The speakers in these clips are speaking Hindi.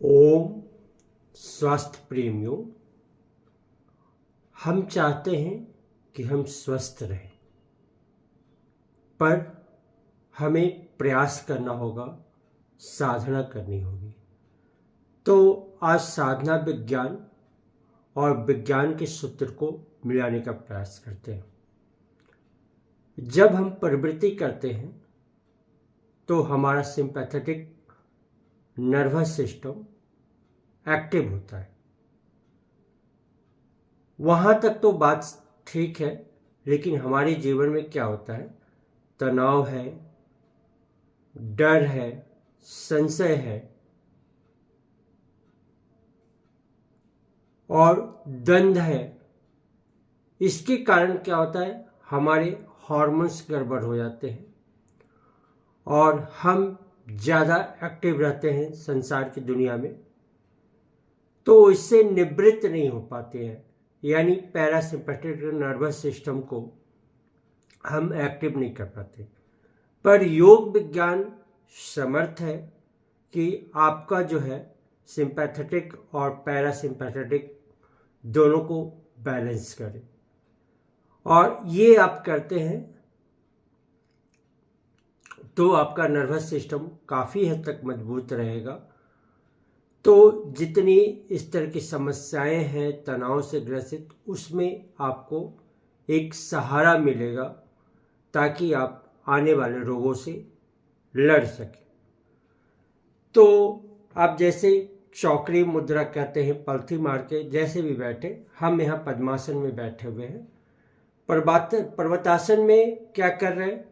ओम स्वास्थ्य प्रेमियों, हम चाहते हैं कि हम स्वस्थ रहें, पर हमें प्रयास करना होगा, साधना करनी होगी। तो आज साधना विज्ञान और विज्ञान के सूत्र को मिलाने का प्रयास करते हैं। जब हम प्रवृत्ति करते हैं तो हमारा सिंपैथेटिक नर्वस सिस्टम एक्टिव होता है। वहाँ तक तो बात ठीक है, लेकिन हमारे जीवन में क्या होता है? तनाव है, डर है, संशय है और द्वंद्व है। इसके कारण क्या होता है? हमारे हार्मोन्स गड़बड़ हो जाते हैं और हम ज़्यादा एक्टिव रहते हैं संसार की दुनिया में, तो इससे निवृत्त नहीं हो पाते हैं, यानी पैरासिम्पैथिक नर्वस सिस्टम को हम एक्टिव नहीं कर पाते। पर योग विज्ञान समर्थ है कि आपका जो है सिंपैथेटिक और पैरासिम्पैथेटिक दोनों को बैलेंस करे, और ये आप करते हैं तो आपका नर्वस सिस्टम काफ़ी हद तक मजबूत रहेगा। तो जितनी इस तरह की समस्याएं हैं तनाव से ग्रसित, उसमें आपको एक सहारा मिलेगा ताकि आप आने वाले रोगों से लड़ सकें। तो आप जैसे चौकड़ी मुद्रा कहते हैं, पलथी मार के जैसे भी बैठे, हम यहाँ पद्मासन में बैठे हुए हैं। पर्वतासन में क्या कर रहे हैं?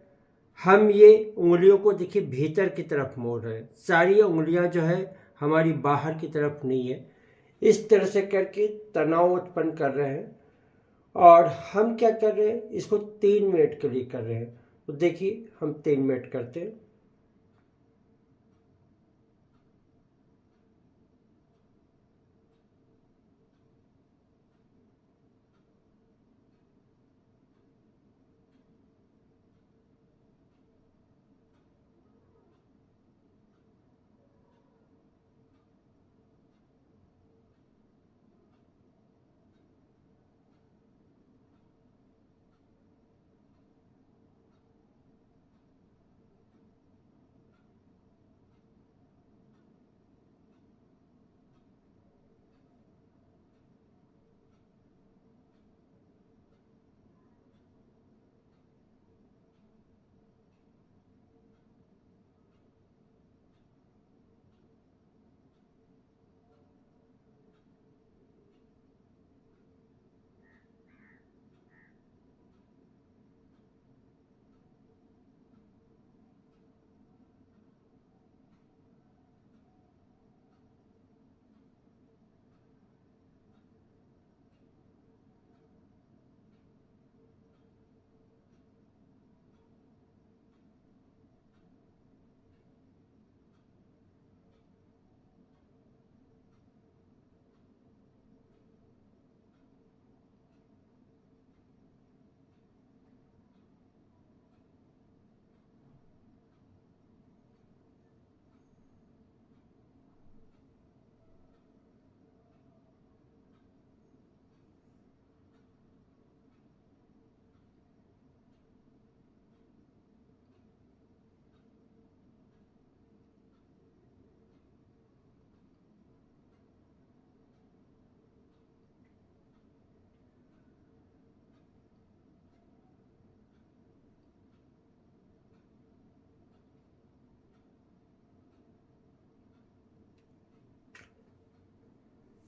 हम ये उंगलियों को देखिए भीतर की तरफ मोड़ रहे हैं। सारी उंगलियां जो है हमारी बाहर की तरफ नहीं है। इस तरह से करके तनाव उत्पन्न कर रहे हैं। और हम क्या कर रहे हैं? इसको 3 मिनट के लिए कर रहे हैं। तो देखिए हम 3 मिनट करते हैं।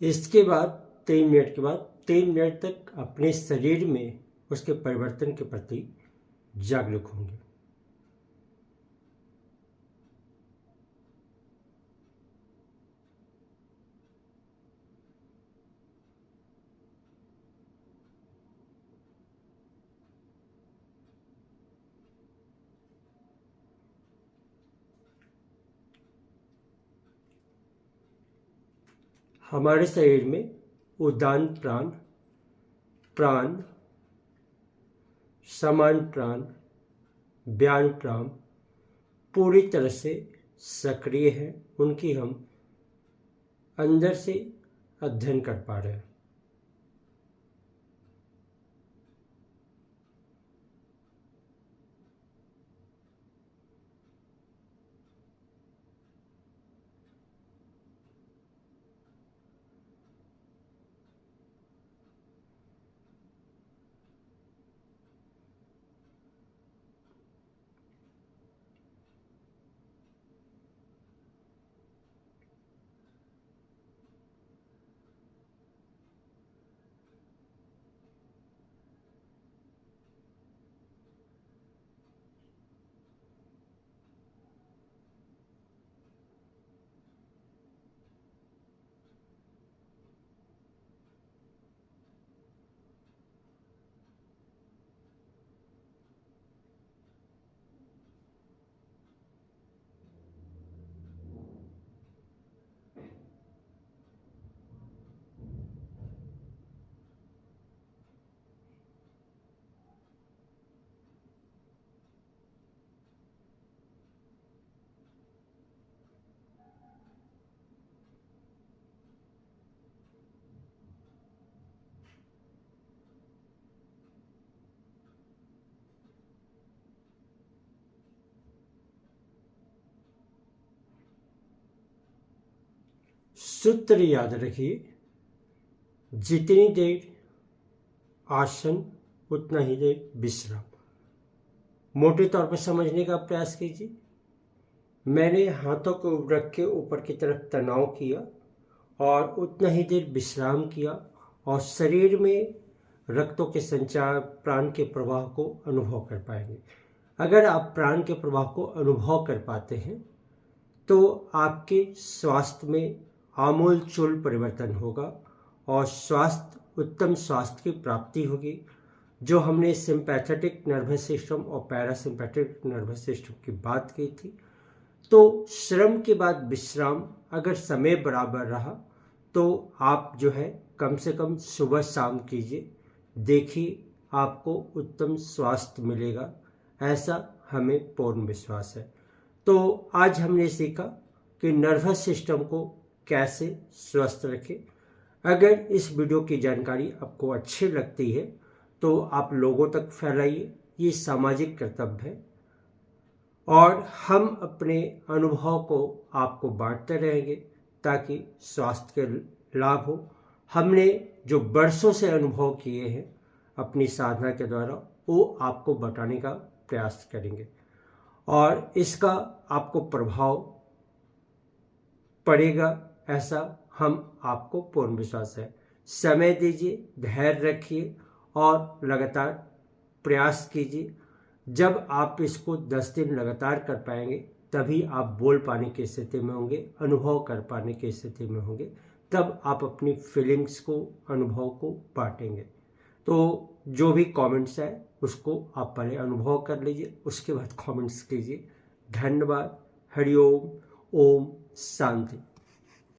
इसके बाद 3 मिनट के बाद 3 मिनट तक अपने शरीर में उसके परिवर्तन के प्रति जागरूक होंगे। हमारे शरीर में उदान प्राण, प्राण, समान प्राण, व्यान प्राण पूरी तरह से सक्रिय है। उनकी हम अंदर से अध्ययन कर पा रहे हैं। सूत्र याद रखिए, जितनी देर आसन उतना ही देर विश्राम। मोटे तौर पर समझने का प्रयास कीजिए। मैंने हाथों को रख के ऊपर की तरफ तनाव किया और उतना ही देर विश्राम किया और शरीर में रक्तों के संचार, प्राण के प्रवाह को अनुभव कर पाएंगे। अगर आप प्राण के प्रवाह को अनुभव कर पाते हैं तो आपके स्वास्थ्य में आमूलचूल परिवर्तन होगा और उत्तम स्वास्थ्य की प्राप्ति होगी। जो हमने सिंपैथेटिक नर्वस सिस्टम और पैरासिम्पैथिक नर्वस सिस्टम की बात की थी, तो श्रम के बाद विश्राम अगर समय बराबर रहा तो आप जो है कम से कम सुबह शाम कीजिए, देखिए आपको उत्तम स्वास्थ्य मिलेगा, ऐसा हमें पूर्ण विश्वास है। तो आज हमने सीखा कि नर्वस सिस्टम को कैसे स्वस्थ रखें। अगर इस वीडियो की जानकारी आपको अच्छी लगती है तो आप लोगों तक फैलाइए, ये सामाजिक कर्तव्य है और हम अपने अनुभव को आपको बांटते रहेंगे ताकि स्वास्थ्य के लाभ हो। हमने जो बरसों से अनुभव किए हैं अपनी साधना के द्वारा, वो आपको बताने का प्रयास करेंगे और इसका आपको प्रभाव पड़ेगा, ऐसा हम आपको पूर्ण विश्वास है। समय दीजिए, धैर्य रखिए और लगातार प्रयास कीजिए। जब आप इसको 10 दिन लगातार कर पाएंगे तभी आप बोल पाने की स्थिति में होंगे, अनुभव कर पाने की स्थिति में होंगे, तब आप अपनी फीलिंग्स को, अनुभव को बांटेंगे। तो जो भी कमेंट्स है उसको आप पहले अनुभव कर लीजिए, उसके बाद कमेंट्स कीजिए। धन्यवाद। हरिओम। ओम शांति।